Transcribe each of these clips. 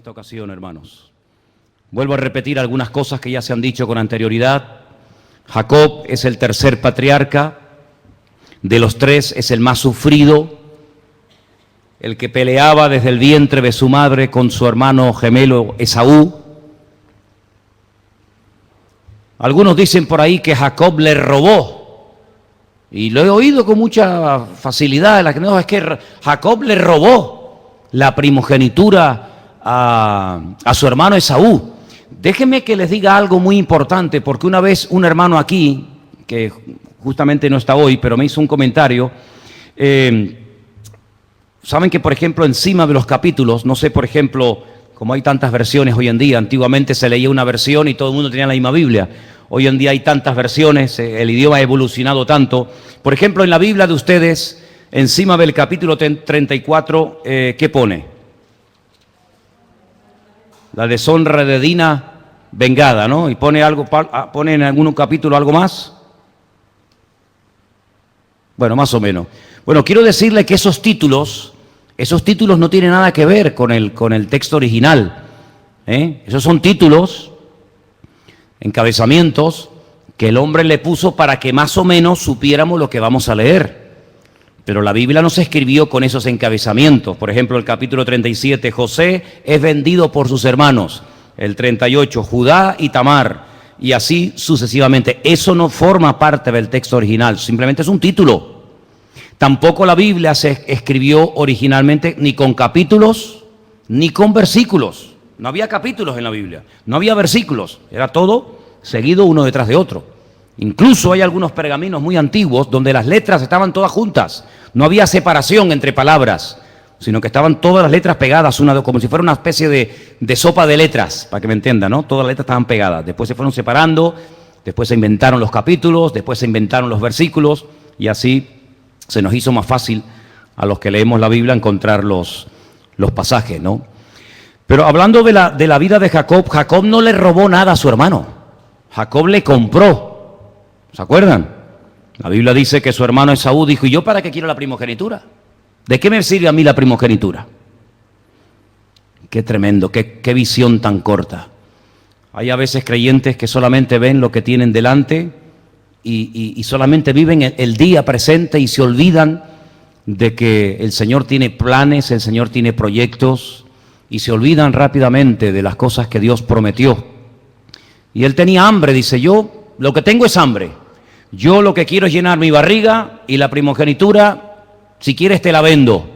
esta ocasión, hermanos. Vuelvo a repetir algunas cosas que ya se han dicho con anterioridad. Jacob es el tercer patriarca, de los tres es el más sufrido, el que peleaba desde el vientre de su madre con su hermano gemelo Esaú. Algunos dicen por ahí que Jacob le robó, y lo he oído con mucha facilidad, no, es que Jacob le robó la primogenitura a su hermano Esaú. Déjenme que les diga algo muy importante, porque una vez un hermano aquí, que justamente no está hoy, pero me hizo un comentario, saben que por ejemplo encima de los capítulos, no sé, por ejemplo, como hay tantas versiones hoy en día, antiguamente se leía una versión y todo el mundo tenía la misma Biblia. Hoy en día hay tantas versiones, el idioma ha evolucionado tanto. Por ejemplo, en la Biblia de ustedes, encima del capítulo 34, ¿qué pone? La deshonra de Dina vengada, ¿no? Y pone algo, pone en algún capítulo algo más. Bueno, más o menos. Bueno, quiero decirle que esos títulos no tienen nada que ver con el texto original. Esos son títulos, encabezamientos, que el hombre le puso para que más o menos supiéramos lo que vamos a leer. Pero la Biblia no se escribió con esos encabezamientos. Por ejemplo, el capítulo 37, José es vendido por sus hermanos. El 38, Judá y Tamar. Y así sucesivamente. Eso no forma parte del texto original, simplemente es un título. Tampoco la Biblia se escribió originalmente ni con capítulos ni con versículos. No había capítulos en la Biblia, no había versículos, era todo seguido uno detrás de otro. Incluso hay algunos pergaminos muy antiguos donde las letras estaban todas juntas, no había separación entre palabras, sino que estaban todas las letras pegadas, como si fuera una especie de sopa de letras, para que me entiendan, ¿no? Todas las letras estaban pegadas, después se fueron separando, después se inventaron los capítulos, después se inventaron los versículos, y así se nos hizo más fácil a los que leemos la Biblia encontrar los pasajes, ¿no? Pero hablando de la vida de Jacob, Jacob no le robó nada a su hermano, Jacob le compró, ¿se acuerdan? La Biblia dice que su hermano Esaú dijo, ¿y yo para qué quiero la primogenitura? ¿De qué me sirve a mí la primogenitura? Qué tremendo, qué visión tan corta. Hay a veces creyentes que solamente ven lo que tienen delante y solamente viven el día presente y se olvidan de que el Señor tiene planes, el Señor tiene proyectos y se olvidan rápidamente de las cosas que Dios prometió. Y él tenía hambre, dice, yo lo que tengo es hambre. Yo lo que quiero es llenar mi barriga y la primogenitura, si quieres te la vendo.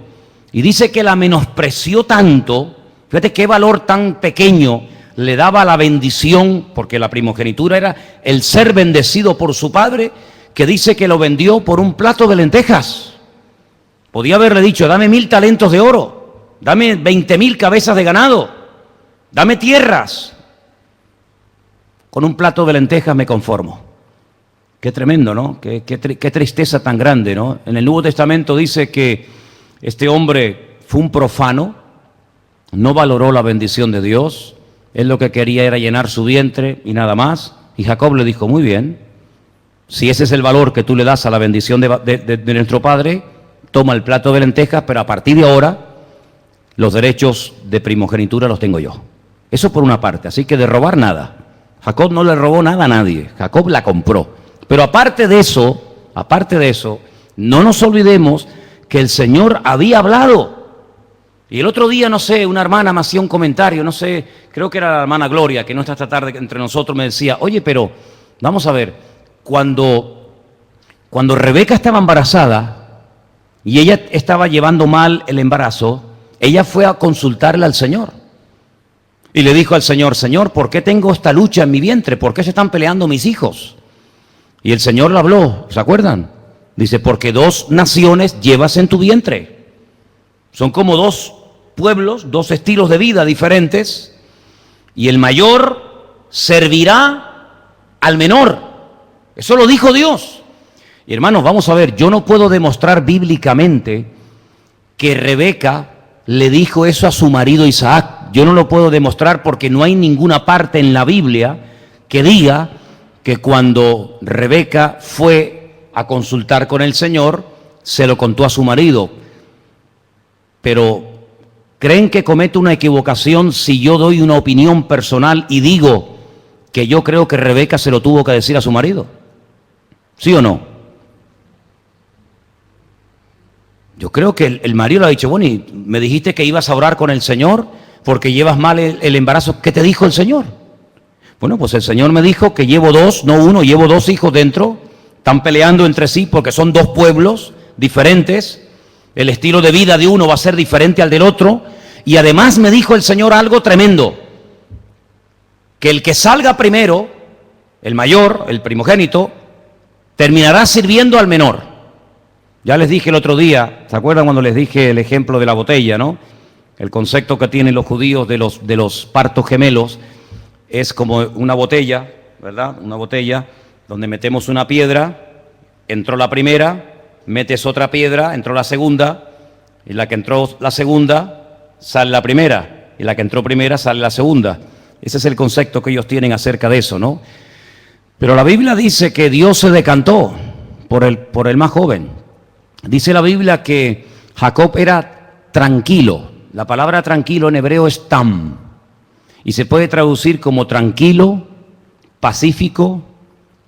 Y dice que la menospreció tanto, fíjate qué valor tan pequeño le daba la bendición, porque la primogenitura era el ser bendecido por su padre, que dice que lo vendió por un plato de lentejas. Podía haberle dicho, dame 1000 talentos de oro, dame 20.000 cabezas de ganado, dame tierras. Con un plato de lentejas me conformo. Qué tremendo, ¿no? Qué tristeza tan grande, ¿no? En el Nuevo Testamento dice que este hombre fue un profano, no valoró la bendición de Dios, él lo que quería era llenar su vientre y nada más. Y Jacob le dijo, muy bien, si ese es el valor que tú le das a la bendición de nuestro Padre, toma el plato de lentejas, pero a partir de ahora los derechos de primogenitura los tengo yo. Eso por una parte, así que de robar nada. Jacob no le robó nada a nadie, Jacob la compró. Pero aparte de eso, no nos olvidemos que el Señor había hablado. Y el otro día, no sé, una hermana me hacía un comentario, no sé, creo que era la hermana Gloria, que no está esta tarde entre nosotros, me decía, oye, pero vamos a ver, cuando Rebeca estaba embarazada y ella estaba llevando mal el embarazo, ella fue a consultarle al Señor. Y le dijo al Señor, Señor, ¿por qué tengo esta lucha en mi vientre? ¿Por qué se están peleando mis hijos? Y el Señor le habló, ¿se acuerdan? Dice, porque 2 naciones llevas en tu vientre. Son como 2 pueblos, 2 estilos de vida diferentes, y el mayor servirá al menor. Eso lo dijo Dios. Y hermanos, vamos a ver, yo no puedo demostrar bíblicamente que Rebeca le dijo eso a su marido Isaac. Yo no lo puedo demostrar porque no hay ninguna parte en la Biblia que diga que cuando Rebeca fue a consultar con el Señor, se lo contó a su marido. Pero ¿creen que cometo una equivocación si yo doy una opinión personal y digo que yo creo que Rebeca se lo tuvo que decir a su marido? ¿Sí o no? Yo creo que el marido le ha dicho, bueno, y me dijiste que ibas a orar con el Señor porque llevas mal el embarazo. ¿Qué te dijo el Señor? Bueno, pues el Señor me dijo que llevo dos, no uno, llevo dos hijos dentro. Están peleando entre sí porque son dos pueblos diferentes. El estilo de vida de uno va a ser diferente al del otro. Y además me dijo el Señor algo tremendo. Que el que salga primero, el mayor, el primogénito, terminará sirviendo al menor. Ya les dije el otro día, ¿se acuerdan cuando les dije el ejemplo de la botella, no? El concepto que tienen los judíos de los partos gemelos es como una botella, ¿verdad? Una botella donde metemos una piedra, entró la primera, metes otra piedra, entró la segunda, y la que entró la segunda, sale la primera, y la que entró primera, sale la segunda. Ese es el concepto que ellos tienen acerca de eso, ¿no? Pero la Biblia dice que Dios se decantó por el más joven. Dice la Biblia que Jacob era tranquilo. La palabra tranquilo en hebreo es tam, y se puede traducir como tranquilo, pacífico,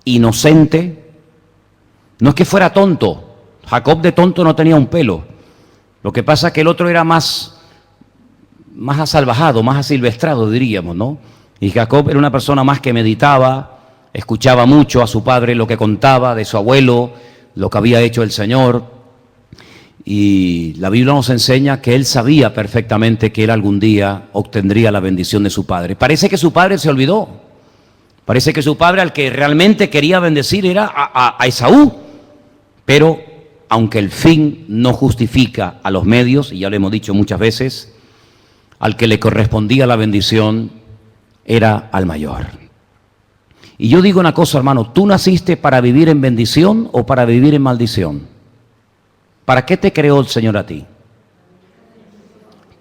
inocente. No es que fuera tonto. Jacob de tonto no tenía un pelo. Lo que pasa es que el otro era más asalvajado, más asilvestrado, diríamos, ¿no? Y Jacob era una persona más que meditaba, escuchaba mucho a su padre lo que contaba de su abuelo, lo que había hecho el Señor. Y la Biblia nos enseña que él sabía perfectamente que él algún día obtendría la bendición de su padre. Parece que su padre se olvidó. Parece que su padre al que realmente quería bendecir era a Esaú. Pero aunque el fin no justifica a los medios, y ya lo hemos dicho muchas veces, al que le correspondía la bendición era al mayor. Y yo digo una cosa, hermano, ¿tú naciste para vivir en bendición o para vivir en maldición? ¿Para qué te creó el Señor a ti?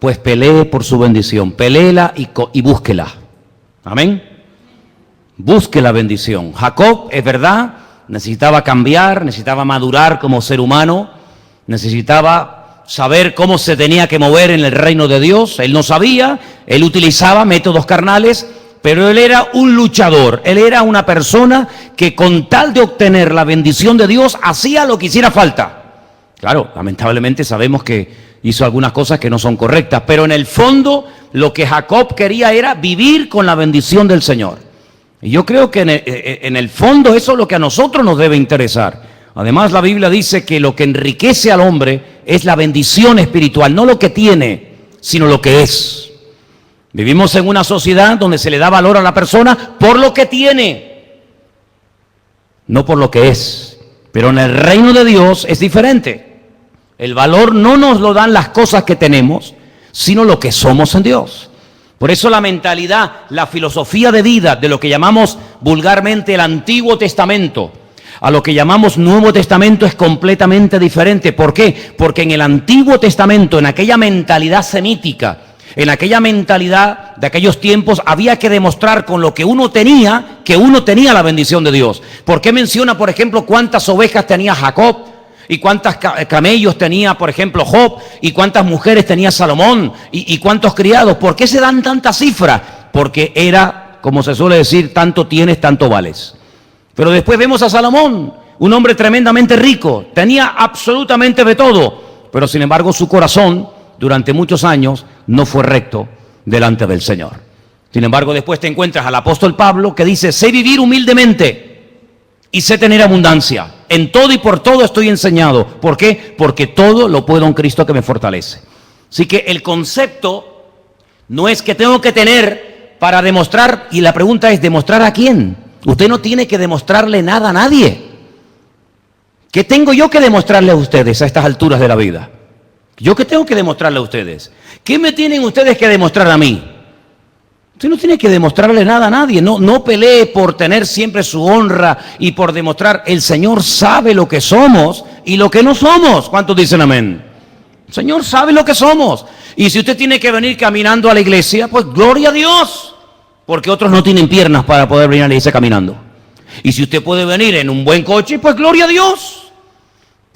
Pues pelee por su bendición, peléela y búsquela. Amén. Busque la bendición. Jacob, es verdad, necesitaba cambiar, necesitaba madurar como ser humano, necesitaba saber cómo se tenía que mover en el reino de Dios. Él no sabía, él utilizaba métodos carnales, pero él era un luchador, él era una persona que con tal de obtener la bendición de Dios hacía lo que hiciera falta. Claro, lamentablemente sabemos que hizo algunas cosas que no son correctas, pero en el fondo lo que Jacob quería era vivir con la bendición del Señor. Y yo creo que en el fondo eso es lo que a nosotros nos debe interesar. Además, la Biblia dice que lo que enriquece al hombre es la bendición espiritual, no lo que tiene, sino lo que es. Vivimos en una sociedad donde se le da valor a la persona por lo que tiene, no por lo que es. Pero en el reino de Dios es diferente. El valor no nos lo dan las cosas que tenemos, sino lo que somos en Dios. Por eso la mentalidad, la filosofía de vida de lo que llamamos vulgarmente el Antiguo Testamento, a lo que llamamos Nuevo Testamento es completamente diferente. ¿Por qué? Porque en el Antiguo Testamento, en aquella mentalidad semítica, en aquella mentalidad de aquellos tiempos, había que demostrar con lo que uno tenía, que uno tenía la bendición de Dios. ¿Por qué menciona, por ejemplo, cuántas ovejas tenía Jacob? ¿Y cuántos camellos tenía, por ejemplo, Job? ¿Y cuántas mujeres tenía Salomón? ¿Y cuántos criados? ¿Por qué se dan tantas cifras? Porque era, como se suele decir, tanto tienes, tanto vales. Pero después vemos a Salomón, un hombre tremendamente rico, tenía absolutamente de todo, pero sin embargo su corazón durante muchos años no fue recto delante del Señor. Sin embargo, después te encuentras al apóstol Pablo que dice, sé vivir humildemente y sé tener abundancia. En todo y por todo estoy enseñado. ¿Por qué? Porque todo lo puedo en Cristo que me fortalece. Así que el concepto no es que tengo que tener para demostrar, y la pregunta es, ¿demostrar a quién? Usted no tiene que demostrarle nada a nadie. ¿Qué tengo yo que demostrarle a ustedes a estas alturas de la vida? ¿Yo qué tengo que demostrarle a ustedes? ¿Qué me tienen ustedes que demostrar a mí? Usted no tiene que demostrarle nada a nadie. No pelee por tener siempre su honra y por demostrar. El Señor sabe lo que somos y lo que no somos. ¿Cuántos dicen amén? El Señor sabe lo que somos. Y si usted tiene que venir caminando a la iglesia, pues gloria a Dios. Porque otros no tienen piernas para poder venir a la iglesia caminando. Y si usted puede venir en un buen coche, pues gloria a Dios.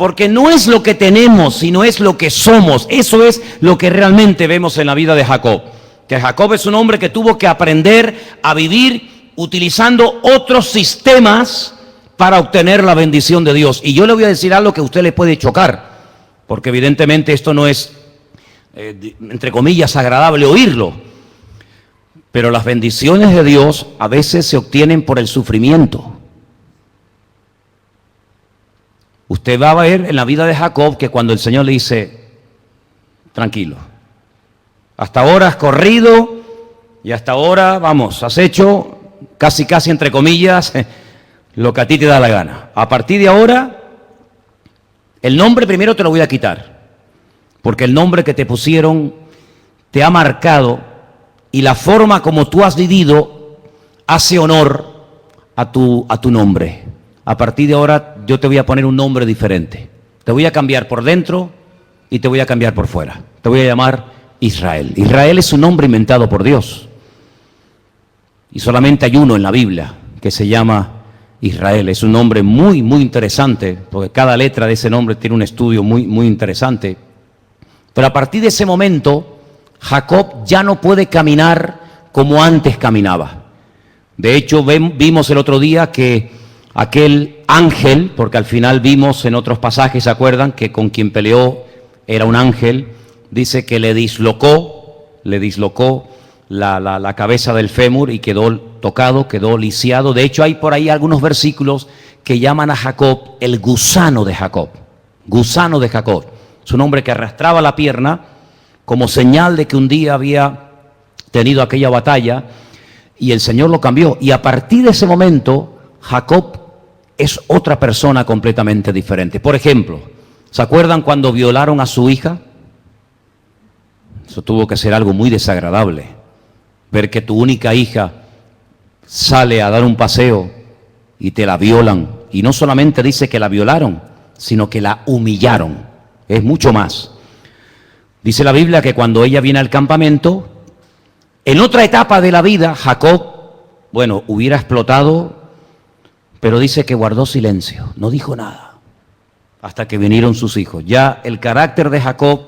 Porque no es lo que tenemos, sino es lo que somos. Eso es lo que realmente vemos en la vida de Jacob. Que Jacob es un hombre que tuvo que aprender a vivir utilizando otros sistemas para obtener la bendición de Dios. Y yo le voy a decir algo que a usted le puede chocar, porque evidentemente esto no es, entre comillas, agradable oírlo. Pero las bendiciones de Dios a veces se obtienen por el sufrimiento. Usted va a ver en la vida de Jacob que cuando el Señor le dice, tranquilo, hasta ahora has corrido y hasta ahora, vamos, has hecho casi entre comillas lo que a ti te da la gana. A partir de ahora, el nombre primero te lo voy a quitar, porque el nombre que te pusieron te ha marcado y la forma como tú has vivido hace honor a tu nombre. A partir de ahora yo te voy a poner un nombre diferente. Te voy a cambiar por dentro y te voy a cambiar por fuera. Te voy a llamar Israel. Israel es un nombre inventado por Dios. Y solamente hay uno en la Biblia que se llama Israel. Es un nombre muy interesante, porque cada letra de ese nombre tiene un estudio muy interesante. Pero a partir de ese momento, Jacob ya no puede caminar como antes caminaba. De hecho, vimos el otro día que aquel ángel, porque al final vimos en otros pasajes, ¿se acuerdan? Que con quien peleó era un ángel, dice que le dislocó la cabeza del fémur y quedó tocado, quedó lisiado. De hecho, hay por ahí algunos versículos que llaman a Jacob el gusano de Jacob. Gusano de Jacob. Es un hombre que arrastraba la pierna como señal de que un día había tenido aquella batalla y el Señor lo cambió. Y a partir de ese momento, Jacob es otra persona completamente diferente. Por ejemplo, ¿se acuerdan cuando violaron a su hija? Eso tuvo que ser algo muy desagradable. Ver que tu única hija sale a dar un paseo y te la violan. Y no solamente dice que la violaron, sino que la humillaron. Es mucho más. Dice la Biblia que cuando ella viene al campamento, en otra etapa de la vida, Jacob, hubiera explotado, pero dice que guardó silencio, no dijo nada, hasta que vinieron sus hijos. Ya el carácter de Jacob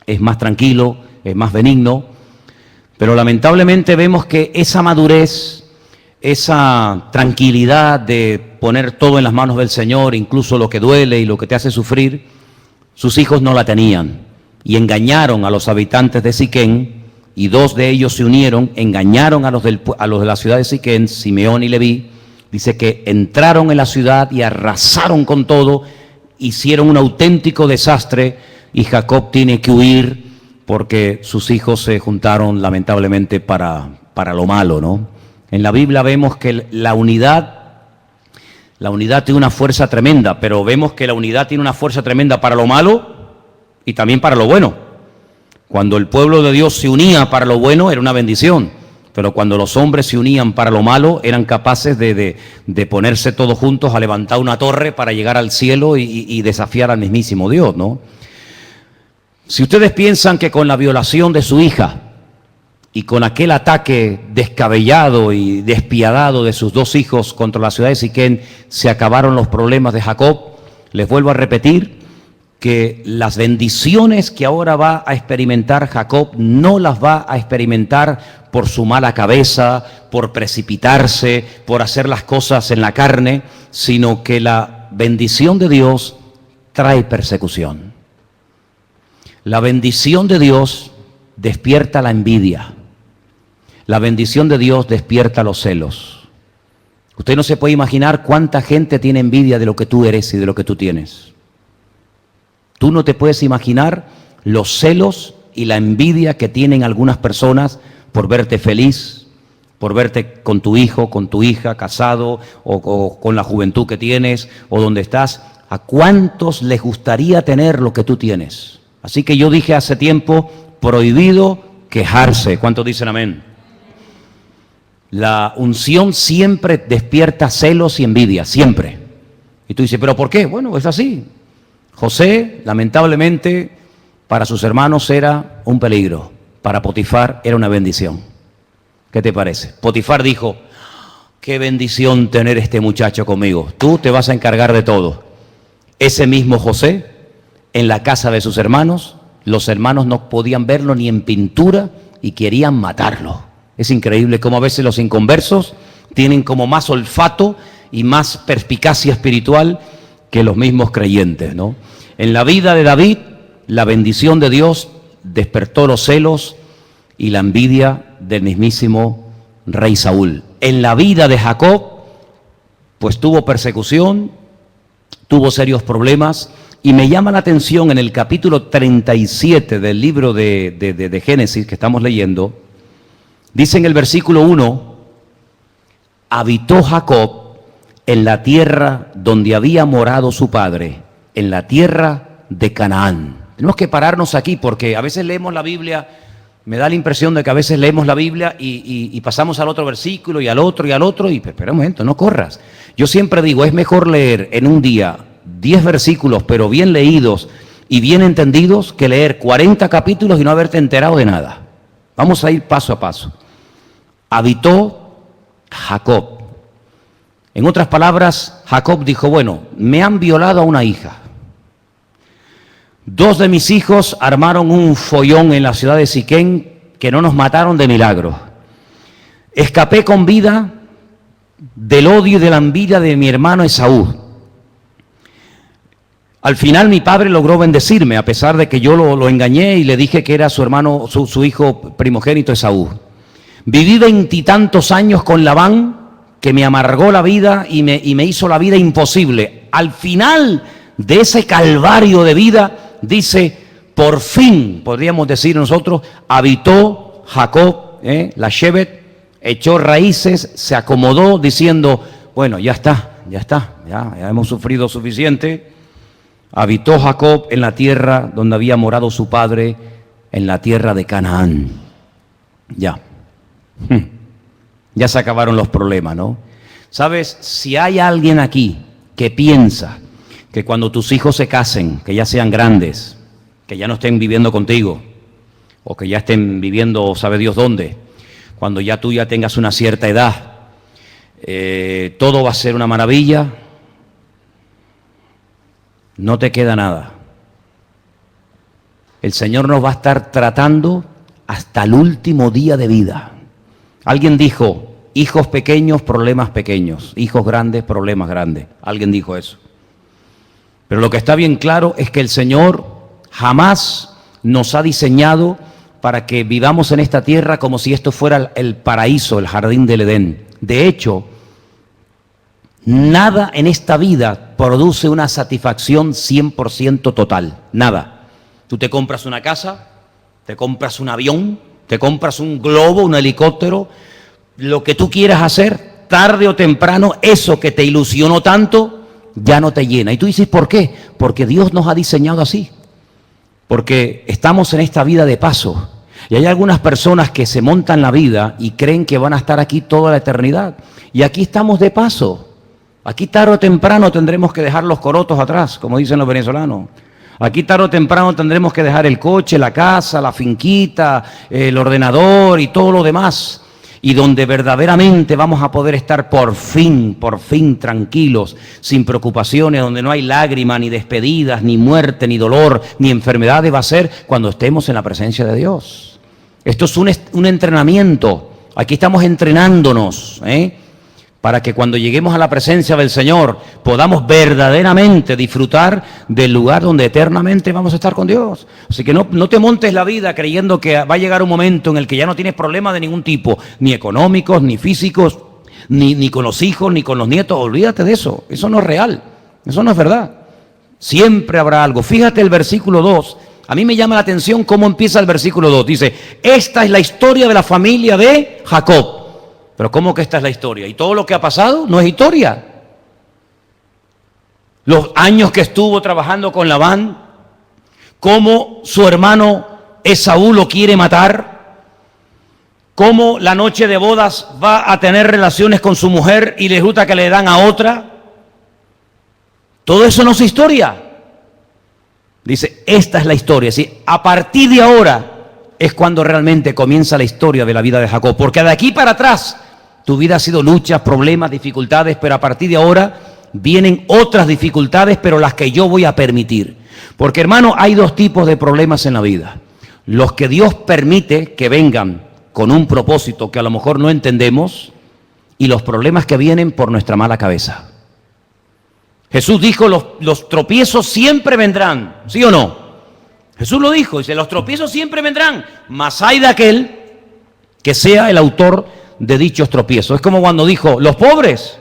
es más tranquilo, es más benigno, pero lamentablemente vemos que esa madurez, esa tranquilidad de poner todo en las manos del Señor, incluso lo que duele y lo que te hace sufrir, sus hijos no la tenían y engañaron a los habitantes de Siquén y dos de ellos se unieron, engañaron a los de la ciudad de Siquén, Simeón y Leví. Dice que entraron en la ciudad y arrasaron con todo, hicieron un auténtico desastre y Jacob tiene que huir porque sus hijos se juntaron lamentablemente para lo malo, ¿no? En la Biblia vemos que la unidad tiene una fuerza tremenda, pero vemos que la unidad tiene una fuerza tremenda para lo malo y también para lo bueno. Cuando el pueblo de Dios se unía para lo bueno era una bendición, pero cuando los hombres se unían para lo malo eran capaces de ponerse todos juntos a levantar una torre para llegar al cielo y desafiar al mismísimo Dios, ¿no? Si ustedes piensan que con la violación de su hija y con aquel ataque descabellado y despiadado de sus dos hijos contra la ciudad de Siquén se acabaron los problemas de Jacob, les vuelvo a repetir que las bendiciones que ahora va a experimentar Jacob no las va a experimentar por su mala cabeza, por precipitarse, por hacer las cosas en la carne, sino que la bendición de Dios trae persecución. La bendición de Dios despierta la envidia. La bendición de Dios despierta los celos. Usted no se puede imaginar cuánta gente tiene envidia de lo que tú eres y de lo que tú tienes. Tú no te puedes imaginar los celos y la envidia que tienen algunas personas por verte feliz, por verte con tu hijo, con tu hija, casado, o con la juventud que tienes, o donde estás. ¿A cuántos les gustaría tener lo que tú tienes? Así que yo dije hace tiempo, prohibido quejarse. ¿Cuántos dicen amén? La unción siempre despierta celos y envidia, siempre. Y tú dices, ¿pero por qué? Bueno, es así. José, lamentablemente, para sus hermanos era un peligro. Para Potifar era una bendición. ¿Qué te parece? Potifar dijo, qué bendición tener este muchacho conmigo. Tú te vas a encargar de todo. Ese mismo José, en la casa de sus hermanos, los hermanos no podían verlo ni en pintura y querían matarlo. Es increíble cómo a veces los inconversos tienen como más olfato y más perspicacia espiritual que los mismos creyentes, ¿no? En la vida de David, la bendición de Dios despertó los celos y la envidia del mismísimo rey Saúl. En la vida de Jacob, pues tuvo persecución, tuvo serios problemas, y me llama la atención en el capítulo 37 del libro de Génesis que estamos leyendo, dice en el versículo 1, habitó Jacob en la tierra donde había morado su padre, en la tierra de Canaán. Tenemos que pararnos aquí porque a veces leemos la Biblia, me da la impresión de que a veces leemos la Biblia y pasamos al otro versículo y al otro, y espera un momento, no corras. Yo siempre digo, es mejor leer en un día 10 versículos, pero bien leídos y bien entendidos, que leer 40 capítulos y no haberte enterado de nada. Vamos a ir paso a paso. Habitó Jacob. En otras palabras, Jacob dijo, bueno, me han violado a una hija. 2 de mis hijos armaron un follón en la ciudad de Siquén que no nos mataron de milagro. Escapé con vida del odio y de la envidia de mi hermano Esaú. Al final mi padre logró bendecirme, a pesar de que yo lo engañé y le dije que era su hermano, su hijo primogénito Esaú. Viví 20 y tantos años con Labán, que me amargó la vida y me hizo la vida imposible. Al final de ese calvario de vida, dice, por fin, podríamos decir nosotros, habitó Jacob, la Shevet, echó raíces, se acomodó diciendo, bueno, ya hemos sufrido suficiente. Habitó Jacob en la tierra donde había morado su padre, en la tierra de Canaán. Ya se acabaron los problemas, ¿no? ¿Sabes? Si hay alguien aquí que piensa que cuando tus hijos se casen, que ya sean grandes, que ya no estén viviendo contigo, o que ya estén viviendo, sabe Dios dónde, cuando ya tú ya tengas una cierta edad, todo va a ser una maravilla, no te queda nada. El Señor nos va a estar tratando hasta el último día de vida. Alguien dijo, hijos pequeños, problemas pequeños, hijos grandes, problemas grandes. Alguien dijo eso. Pero lo que está bien claro es que el Señor jamás nos ha diseñado para que vivamos en esta tierra como si esto fuera el paraíso, el jardín del Edén. De hecho, nada en esta vida produce una satisfacción 100% total. Nada. Tú te compras una casa, te compras un avión, te compras un globo, un helicóptero, lo que tú quieras hacer, tarde o temprano, eso que te ilusionó tanto, ya no te llena. Y tú dices, ¿por qué? Porque Dios nos ha diseñado así. Porque estamos en esta vida de paso. Y hay algunas personas que se montan la vida y creen que van a estar aquí toda la eternidad. Y aquí estamos de paso. Aquí tarde o temprano tendremos que dejar los corotos atrás, como dicen los venezolanos. Aquí tarde o temprano tendremos que dejar el coche, la casa, la finquita, el ordenador y todo lo demás. Y donde verdaderamente vamos a poder estar por fin tranquilos, sin preocupaciones, donde no hay lágrimas, ni despedidas, ni muerte, ni dolor, ni enfermedades, va a ser cuando estemos en la presencia de Dios. Esto es un entrenamiento. Aquí estamos entrenándonos, para que cuando lleguemos a la presencia del Señor podamos verdaderamente disfrutar del lugar donde eternamente vamos a estar con Dios. Así que no te montes la vida creyendo que va a llegar un momento en el que ya no tienes problemas de ningún tipo, ni económicos, ni físicos, ni con los hijos, ni con los nietos. Olvídate de eso, eso no es real, eso no es verdad. Siempre habrá algo. Fíjate el versículo 2, a mí me llama la atención cómo empieza el versículo 2. Dice, esta es la historia de la familia de Jacob. Pero ¿cómo que esta es la historia? ¿Y todo lo que ha pasado no es historia? Los años que estuvo trabajando con Labán, cómo su hermano Esaú lo quiere matar, cómo la noche de bodas va a tener relaciones con su mujer y resulta que le dan a otra. Todo eso no es historia. Dice, esta es la historia. ¿Sí? A partir de ahora es cuando realmente comienza la historia de la vida de Jacob. Porque de aquí para atrás tu vida ha sido luchas, problemas, dificultades, pero a partir de ahora vienen otras dificultades, pero las que yo voy a permitir. Porque, hermano, hay dos tipos de problemas en la vida. Los que Dios permite que vengan con un propósito que a lo mejor no entendemos, y los problemas que vienen por nuestra mala cabeza. Jesús dijo, los tropiezos siempre vendrán, ¿sí o no? Jesús lo dijo, dice, los tropiezos siempre vendrán, mas hay de aquel que sea el autor de dichos tropiezos. Es como cuando dijo, los pobres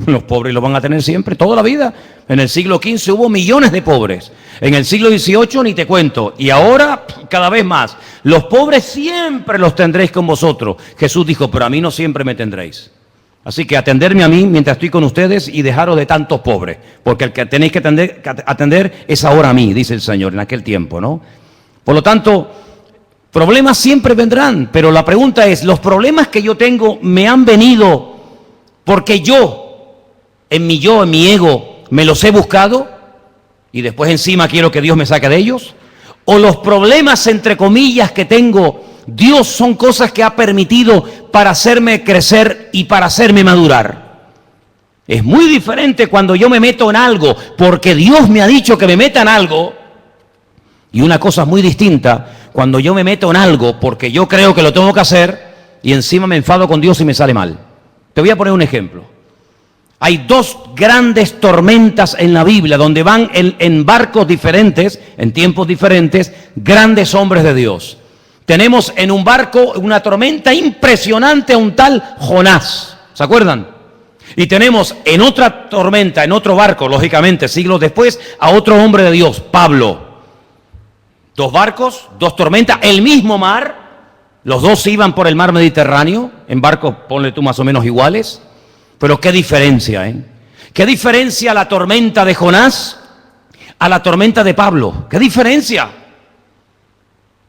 lo van a tener siempre, toda la vida. En el siglo XV hubo millones de pobres, en el siglo XVIII ni te cuento, y ahora cada vez más. Los pobres siempre los tendréis con vosotros. Jesús dijo, pero a mí no siempre me tendréis. Así que atenderme a mí mientras estoy con ustedes y dejaros de tantos pobres, porque el que tenéis que atender es ahora a mí, dice el Señor, en aquel tiempo, ¿no? Por lo tanto, problemas siempre vendrán, pero la pregunta es, ¿los problemas que yo tengo me han venido porque en mi ego, me los he buscado y después encima quiero que Dios me saque de ellos? ¿O los problemas, entre comillas, que tengo, Dios son cosas que ha permitido para hacerme crecer y para hacerme madurar? Es muy diferente cuando yo me meto en algo porque Dios me ha dicho que me meta en algo, y una cosa muy distinta cuando yo me meto en algo porque yo creo que lo tengo que hacer y encima me enfado con Dios y me sale mal. Te voy a poner un ejemplo. Hay dos grandes tormentas en la Biblia donde van en barcos diferentes, en tiempos diferentes, grandes hombres de Dios. Tenemos en un barco una tormenta impresionante a un tal Jonás, ¿se acuerdan? Y tenemos en otra tormenta, en otro barco, lógicamente, siglos después, a otro hombre de Dios, Pablo. Dos barcos, dos tormentas, el mismo mar, los dos iban por el mar Mediterráneo, en barcos, ponle tú más o menos iguales, pero qué diferencia, ¿eh? ¿Qué diferencia la tormenta de Jonás a la tormenta de Pablo? ¿Qué diferencia?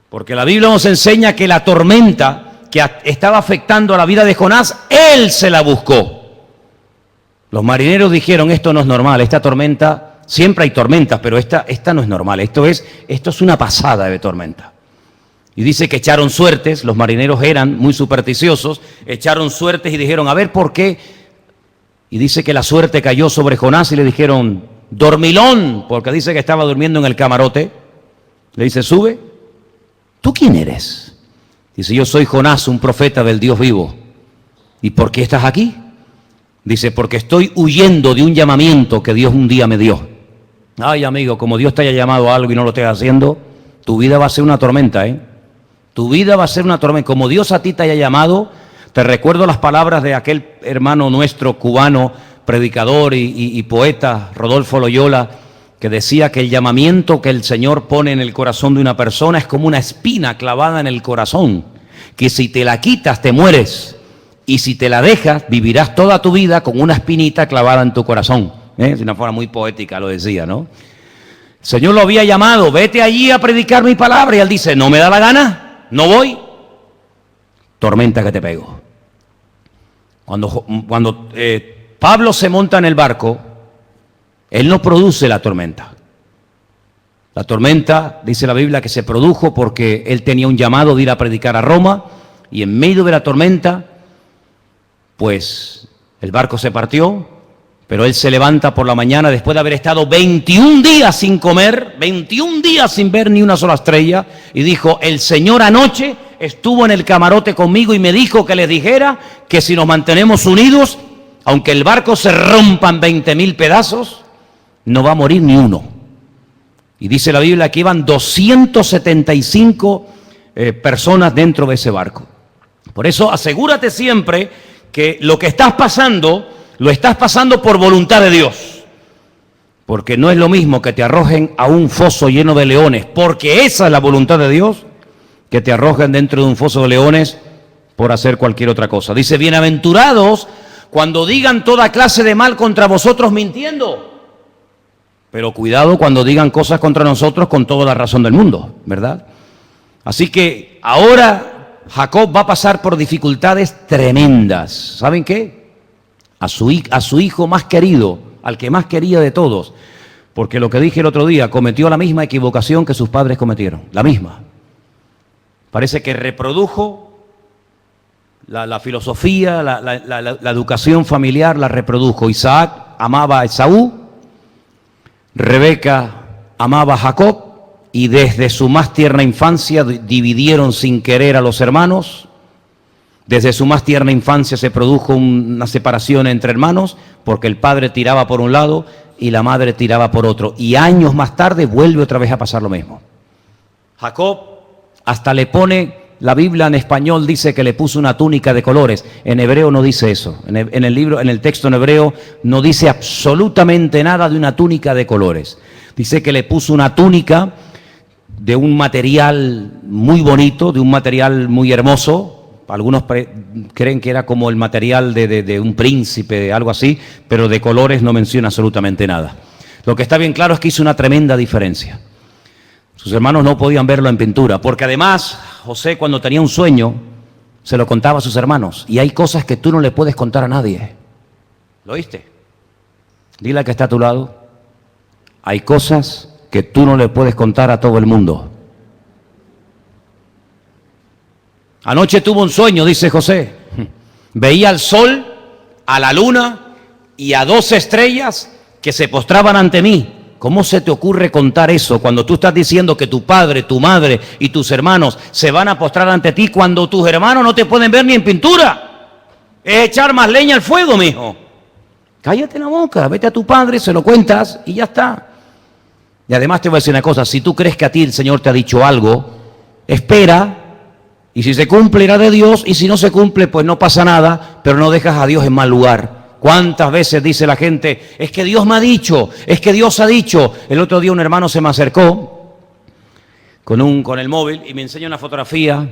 Porque la Biblia nos enseña que la tormenta que estaba afectando a la vida de Jonás, él se la buscó. Los marineros dijeron, esto no es normal, esta tormenta, siempre hay tormentas, pero esta no es normal, esto es una pasada de tormenta. Y dice que echaron suertes, los marineros eran muy supersticiosos, echaron suertes y dijeron, a ver, ¿por qué? Y dice que la suerte cayó sobre Jonás y le dijeron, dormilón, porque dice que estaba durmiendo en el camarote. Le dice, sube. ¿Tú quién eres? Dice, yo soy Jonás, un profeta del Dios vivo. ¿Y por qué estás aquí? Dice, porque estoy huyendo de un llamamiento que Dios un día me dio. Ay, amigo, como Dios te haya llamado a algo y no lo estés haciendo, tu vida va a ser una tormenta, ¿eh? Tu vida va a ser una tormenta. Como Dios a ti te haya llamado, te recuerdo las palabras de aquel hermano nuestro cubano, predicador y poeta, Rodolfo Loyola, que decía que el llamamiento que el Señor pone en el corazón de una persona es como una espina clavada en el corazón, que si te la quitas te mueres, y si te la dejas vivirás toda tu vida con una espinita clavada en tu corazón. De una forma muy poética lo decía, ¿no? El Señor lo había llamado, vete allí a predicar mi palabra, y él dice, no me da la gana, no voy. Tormenta que te pego. Cuando Pablo se monta en el barco, él no produce la tormenta. La tormenta, dice la Biblia, que se produjo porque él tenía un llamado de ir a predicar a Roma, y en medio de la tormenta, pues el barco se partió, pero él se levanta por la mañana después de haber estado 21 días sin comer, 21 días sin ver ni una sola estrella, y dijo, el Señor anoche estuvo en el camarote conmigo y me dijo que les dijera que si nos mantenemos unidos, aunque el barco se rompa en 20.000 pedazos, no va a morir ni uno. Y dice la Biblia que iban 275 personas dentro de ese barco. Por eso asegúrate siempre que lo que estás pasando, lo estás pasando por voluntad de Dios. Porque no es lo mismo que te arrojen a un foso lleno de leones, porque esa es la voluntad de Dios, que te arrojen dentro de un foso de leones por hacer cualquier otra cosa. Dice, bienaventurados cuando digan toda clase de mal contra vosotros mintiendo. Pero cuidado cuando digan cosas contra nosotros con toda la razón del mundo, ¿verdad? Así que ahora Jacob va a pasar por dificultades tremendas. ¿Saben qué? A su hijo más querido, al que más quería de todos, porque lo que dije el otro día, cometió la misma equivocación que sus padres cometieron, la misma. Parece que reprodujo la filosofía, la educación familiar, la reprodujo. Isaac amaba a Esaú, Rebeca amaba a Jacob, y desde su más tierna infancia dividieron sin querer a los hermanos. Desde su más tierna infancia se produjo una separación entre hermanos, porque el padre tiraba por un lado y la madre tiraba por otro. Y años más tarde vuelve otra vez a pasar lo mismo. Jacob hasta le pone, la Biblia en español dice que le puso una túnica de colores. En hebreo no dice eso. En el texto en hebreo no dice absolutamente nada de una túnica de colores. Dice que le puso una túnica de un material muy bonito, de un material muy hermoso. Algunos creen que era como el material de un príncipe, algo así, pero de colores no menciona absolutamente nada. Lo que está bien claro es que hizo una tremenda diferencia. Sus hermanos no podían verlo en pintura, porque además José, cuando tenía un sueño, se lo contaba a sus hermanos. Y hay cosas que tú no le puedes contar a nadie. ¿Lo oíste? Dile al que está a tu lado. Hay cosas que tú no le puedes contar a todo el mundo. Anoche tuvo un sueño, dice José. Veía al sol, a la luna y a 2 estrellas que se postraban ante mí. ¿Cómo se te ocurre contar eso cuando tú estás diciendo que tu padre, tu madre y tus hermanos se van a postrar ante ti cuando tus hermanos no te pueden ver ni en pintura? Es echar más leña al fuego, mijo. Cállate la boca, vete a tu padre, se lo cuentas y ya está. Y además te voy a decir una cosa, si tú crees que a ti el Señor te ha dicho algo, espera, y si se cumple irá de Dios, y si no se cumple pues no pasa nada, pero no dejas a Dios en mal lugar. ¿Cuántas veces dice la gente, es que Dios me ha dicho, es que Dios ha dicho? El otro día un hermano se me acercó con el móvil y me enseña una fotografía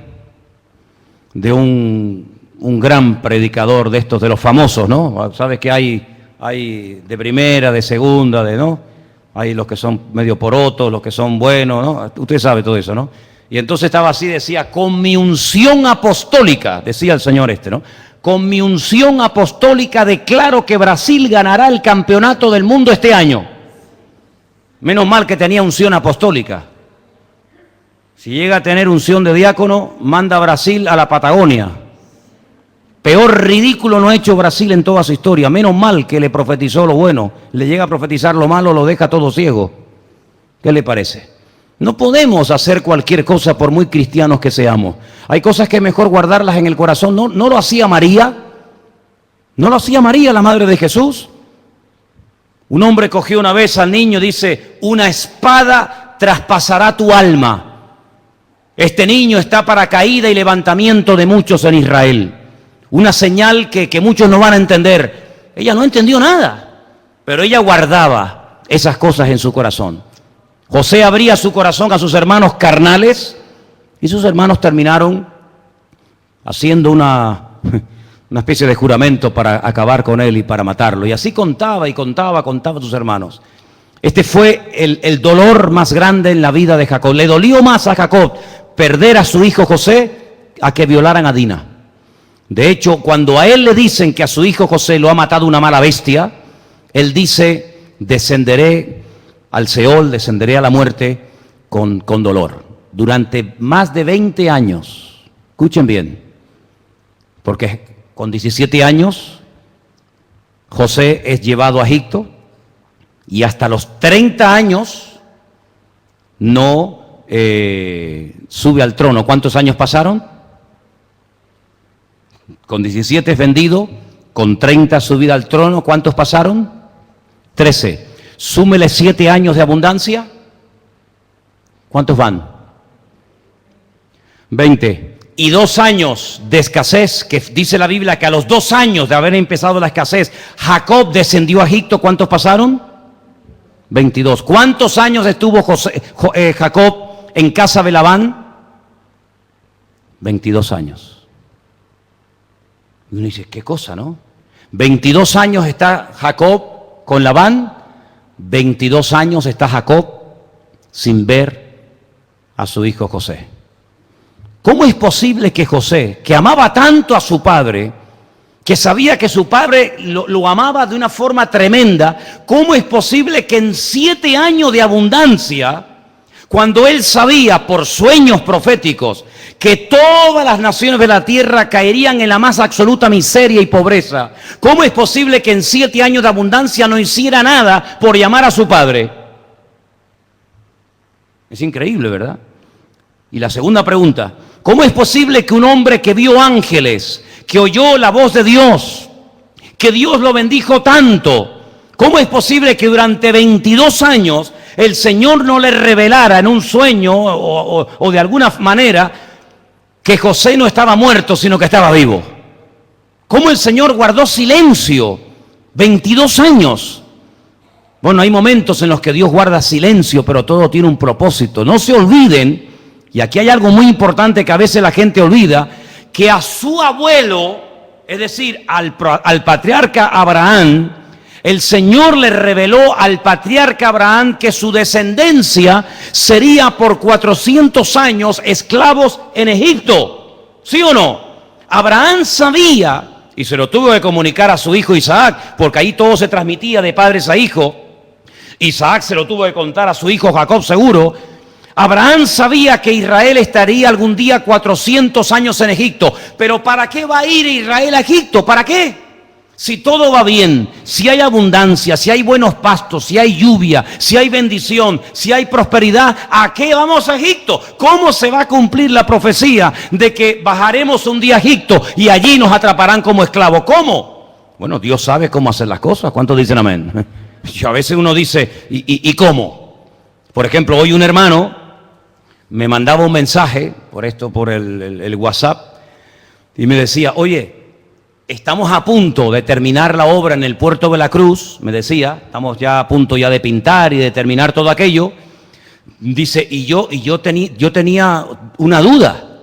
de un gran predicador de estos, de los famosos, ¿no? Sabes que hay de primera, de segunda, ¿no? Hay los que son medio porotos, los que son buenos, ¿no? Usted sabe todo eso, ¿no? Y entonces estaba así, decía, con mi unción apostólica, decía el señor ¿no? Con mi unción apostólica declaro que Brasil ganará el campeonato del mundo este año. Menos mal que tenía unción apostólica. Si llega a tener unción de diácono, manda a Brasil a la Patagonia. Peor ridículo no ha hecho Brasil en toda su historia. Menos mal que le profetizó lo bueno. Le llega a profetizar lo malo, lo deja todo ciego. ¿Qué le parece? No podemos hacer cualquier cosa por muy cristianos que seamos. Hay cosas que es mejor guardarlas en el corazón. ¿No lo hacía María? ¿No lo hacía María, la madre de Jesús? Un hombre cogió una vez al niño y dice, una espada traspasará tu alma. Este niño está para caída y levantamiento de muchos en Israel. Una señal que muchos no van a entender. Ella no entendió nada, pero ella guardaba esas cosas en su corazón. José abría su corazón a sus hermanos carnales y sus hermanos terminaron haciendo una especie de juramento para acabar con él y para matarlo. Y así contaba a sus hermanos. Este fue el dolor más grande en la vida de Jacob. Le dolió más a Jacob perder a su hijo José a que violaran a Dina. De hecho, cuando a él le dicen que a su hijo José lo ha matado una mala bestia, él dice, descenderé al Seol, descenderé a la muerte con dolor. Durante más de 20 años, escuchen bien, porque con 17 años José es llevado a Egipto y hasta los 30 años no sube al trono. ¿Cuántos años pasaron? Con 17 es vendido, con 30 subida al trono. ¿Cuántos pasaron? 13. Súmele 7 años de abundancia. ¿Cuántos van? 20. Y 2 años de escasez, que dice la Biblia que a los 2 años de haber empezado la escasez, Jacob descendió a Egipto. ¿Cuántos pasaron? 22. ¿Cuántos años estuvo Jacob en casa de Labán? 22 años. Y uno dice, qué cosa, ¿no? 22 años está Jacob con Labán, 22 años está Jacob sin ver a su hijo José. ¿Cómo es posible que José, que amaba tanto a su padre, que sabía que su padre lo amaba de una forma tremenda, cómo es posible que en 7 años de abundancia, cuando él sabía por sueños proféticos que todas las naciones de la tierra caerían en la más absoluta miseria y pobreza, ¿cómo es posible que en 7 años de abundancia no hiciera nada por llamar a su padre? Es increíble, ¿verdad? Y la segunda pregunta, ¿cómo es posible que un hombre que vio ángeles, que oyó la voz de Dios, que Dios lo bendijo tanto, cómo es posible que durante 22 años el Señor no le revelara en un sueño o de alguna manera que José no estaba muerto, sino que estaba vivo? ¿Cómo el Señor guardó silencio 22 años? Bueno, hay momentos en los que Dios guarda silencio, pero todo tiene un propósito. No se olviden, y aquí hay algo muy importante que a veces la gente olvida, que a su abuelo, es decir, al patriarca Abraham, el Señor le reveló al patriarca Abraham que su descendencia sería por 400 años esclavos en Egipto. ¿Sí o no? Abraham sabía, y se lo tuvo que comunicar a su hijo Isaac, porque ahí todo se transmitía de padres a hijos. Isaac se lo tuvo que contar a su hijo Jacob seguro. Abraham sabía que Israel estaría algún día 400 años en Egipto. Pero ¿para qué va a ir Israel a Egipto? ¿Para qué? Si todo va bien, si hay abundancia, si hay buenos pastos, si hay lluvia, si hay bendición, si hay prosperidad, ¿a qué vamos a Egipto? ¿Cómo se va a cumplir la profecía de que bajaremos un día a Egipto y allí nos atraparán como esclavos? ¿Cómo? Bueno, Dios sabe cómo hacer las cosas. ¿Cuántos dicen amén? Y a veces uno dice, ¿y cómo? Por ejemplo, hoy un hermano me mandaba un mensaje por el WhatsApp y me decía, oye, estamos a punto de terminar la obra en el puerto de la Cruz, me decía, estamos ya a punto ya de pintar y de terminar todo aquello. Dice, yo tenía una duda.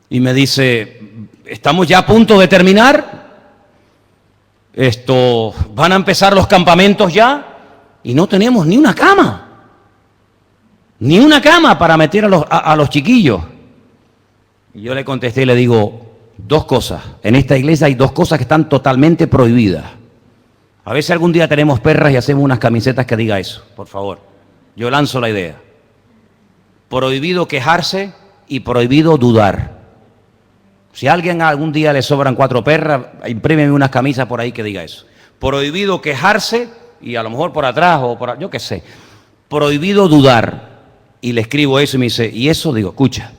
Y me dice, estamos ya a punto de terminar, van a empezar los campamentos ya y no tenemos ni una cama. Ni una cama para meter a los chiquillos. Y yo le contesté y le digo, 2 cosas. En esta iglesia hay 2 cosas que están totalmente prohibidas. A ver si algún día tenemos perras y hacemos unas camisetas que diga eso, por favor. Yo lanzo la idea. Prohibido quejarse y prohibido dudar. Si a alguien algún día le sobran 4 perras, imprímeme unas camisas por ahí que diga eso. Prohibido quejarse y a lo mejor por atrás o por, yo qué sé. Prohibido dudar. Y le escribo eso y me dice, ¿y eso? Digo, escucha,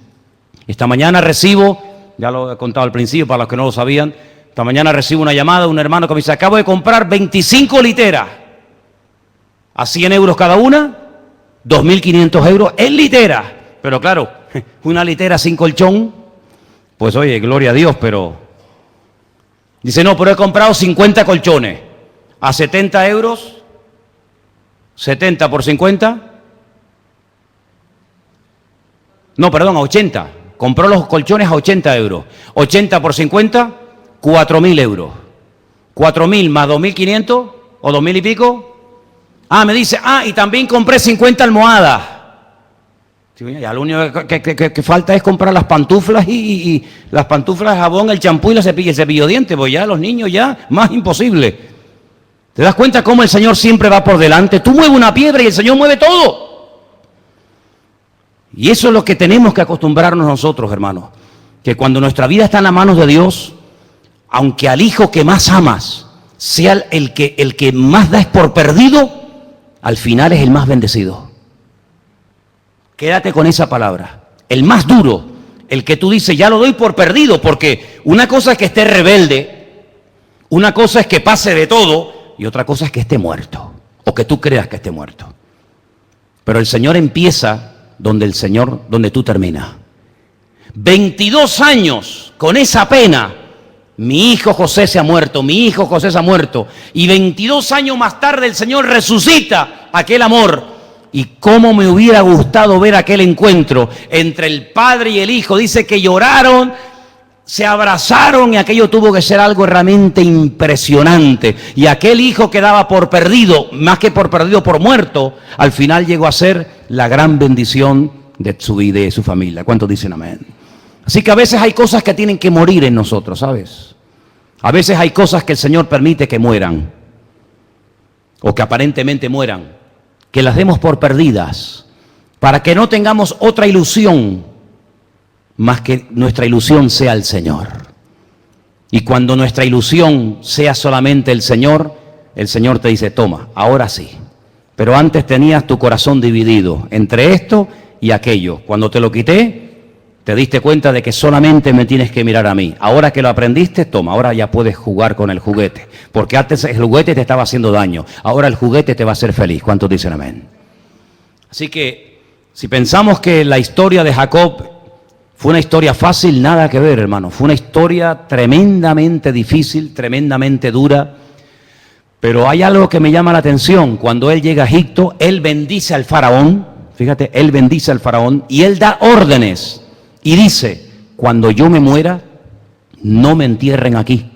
esta mañana recibo, ya lo he contado al principio para los que no lo sabían, esta mañana recibo una llamada de un hermano que me dice, acabo de comprar 25 literas a 100 euros cada una, 2.500 euros en literas. Pero claro, una litera sin colchón, pues oye, gloria a Dios, pero... Dice, no, pero he comprado 50 colchones a 70 euros, 70 por 50... No, perdón, a 80. Compró los colchones a 80 euros. 80 por 50, 4.000 euros. 4.000 más 2.500 o 2.000 y pico. Me dice, y también compré 50 almohadas. Ya lo único que falta es comprar las pantuflas y las pantuflas, el jabón, el champú y el cepillo de dientes. Pues ya los niños ya, más imposible. ¿Te das cuenta cómo el Señor siempre va por delante? Tú mueves una piedra y el Señor mueve todo. Y eso es lo que tenemos que acostumbrarnos nosotros, hermanos. Que cuando nuestra vida está en las manos de Dios, aunque al hijo que más amas sea el que más das por perdido, al final es el más bendecido. Quédate con esa palabra. El más duro, el que tú dices, ya lo doy por perdido, porque una cosa es que esté rebelde, una cosa es que pase de todo, y otra cosa es que esté muerto, o que tú creas que esté muerto. Pero el Señor empieza donde tú terminas. 22 años con esa pena. Mi hijo José se ha muerto, mi hijo José se ha muerto. Y 22 años más tarde el Señor resucita aquel amor. Y cómo me hubiera gustado ver aquel encuentro entre el padre y el hijo. Dice que lloraron, se abrazaron y aquello tuvo que ser algo realmente impresionante. Y aquel hijo quedaba por perdido, más que por perdido, por muerto, al final llegó a ser la gran bendición de su vida y de su familia. ¿Cuántos dicen amén? Así que a veces hay cosas que tienen que morir en nosotros, ¿sabes? A veces hay cosas que el Señor permite que mueran, o que aparentemente mueran, que las demos por perdidas, para que no tengamos otra ilusión más que nuestra ilusión sea el Señor. Y cuando nuestra ilusión sea solamente el Señor te dice, toma, ahora sí. Pero antes tenías tu corazón dividido entre esto y aquello. Cuando te lo quité, te diste cuenta de que solamente me tienes que mirar a mí. Ahora que lo aprendiste, toma, ahora ya puedes jugar con el juguete. Porque antes el juguete te estaba haciendo daño. Ahora el juguete te va a hacer feliz. ¿Cuántos dicen amén? Así que, si pensamos que la historia de Jacob fue una historia fácil, nada que ver, hermano. Fue una historia tremendamente difícil, tremendamente dura. Pero hay algo que me llama la atención. Cuando él llega a Egipto, él bendice al faraón. Fíjate, él bendice al faraón y él da órdenes. Y dice, cuando yo me muera, no me entierren aquí.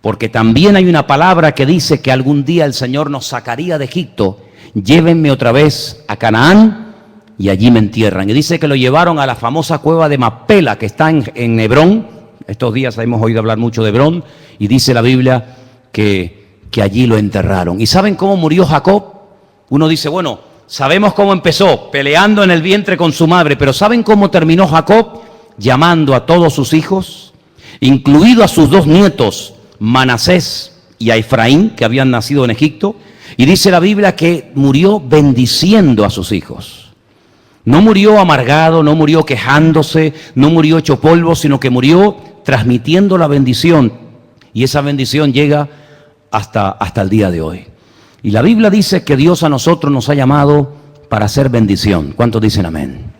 Porque también hay una palabra que dice que algún día el Señor nos sacaría de Egipto. Llévenme otra vez a Canaán y allí me entierran. Y dice que lo llevaron a la famosa cueva de Macpela, que está en Hebrón. Estos días hemos oído hablar mucho de Hebrón. Y dice la Biblia que allí lo enterraron. ¿Y saben cómo murió Jacob? Uno dice, bueno, sabemos cómo empezó, peleando en el vientre con su madre, pero ¿saben cómo terminó Jacob? Llamando a todos sus hijos, incluido a sus 2 nietos, Manasés y a Efraín, que habían nacido en Egipto, y dice la Biblia que murió bendiciendo a sus hijos. No murió amargado, no murió quejándose, no murió hecho polvo, sino que murió transmitiendo la bendición, y esa bendición llega hasta el día de hoy. Y la Biblia dice que Dios a nosotros nos ha llamado para hacer bendición. ¿Cuántos dicen amén?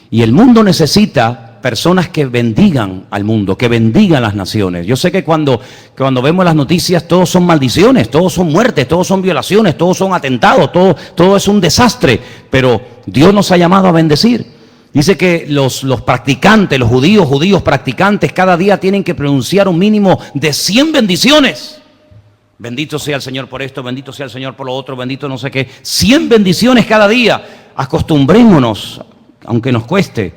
Y el mundo necesita personas que bendigan al mundo, que bendigan las naciones. Yo sé que cuando vemos las noticias, todos son maldiciones, todos son muertes, todos son violaciones, todos son atentados, todo es un desastre. Pero Dios nos ha llamado a bendecir. Dice que los practicantes, los judíos practicantes, cada día tienen que pronunciar un mínimo de 100 bendiciones. Bendito sea el Señor por esto, bendito sea el Señor por lo otro, bendito no sé qué. 100 bendiciones cada día. Acostumbrémonos, aunque nos cueste,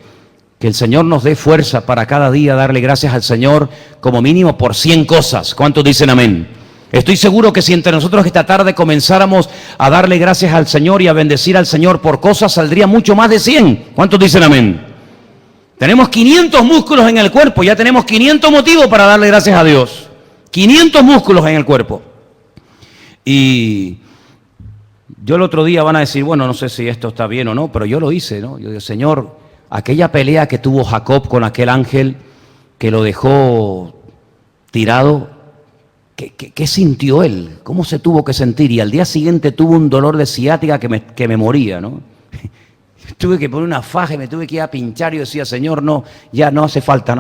que el Señor nos dé fuerza para cada día darle gracias al Señor como mínimo por 100 cosas. ¿Cuántos dicen amén? Estoy seguro que si entre nosotros esta tarde comenzáramos a darle gracias al Señor y a bendecir al Señor por cosas, saldría mucho más de 100. ¿Cuántos dicen amén? Tenemos 500 músculos en el cuerpo, ya tenemos 500 motivos para darle gracias a Dios. 500 músculos en el cuerpo. Y yo el otro día van a decir, bueno, no sé si esto está bien o no, pero yo lo hice, ¿no? Yo digo, Señor, aquella pelea que tuvo Jacob con aquel ángel que lo dejó tirado, ¿qué sintió él? ¿Cómo se tuvo que sentir? Y al día siguiente tuvo un dolor de ciática que me moría, ¿no? Tuve que poner una faja y me tuve que ir a pinchar y yo decía, Señor, no, ya no hace falta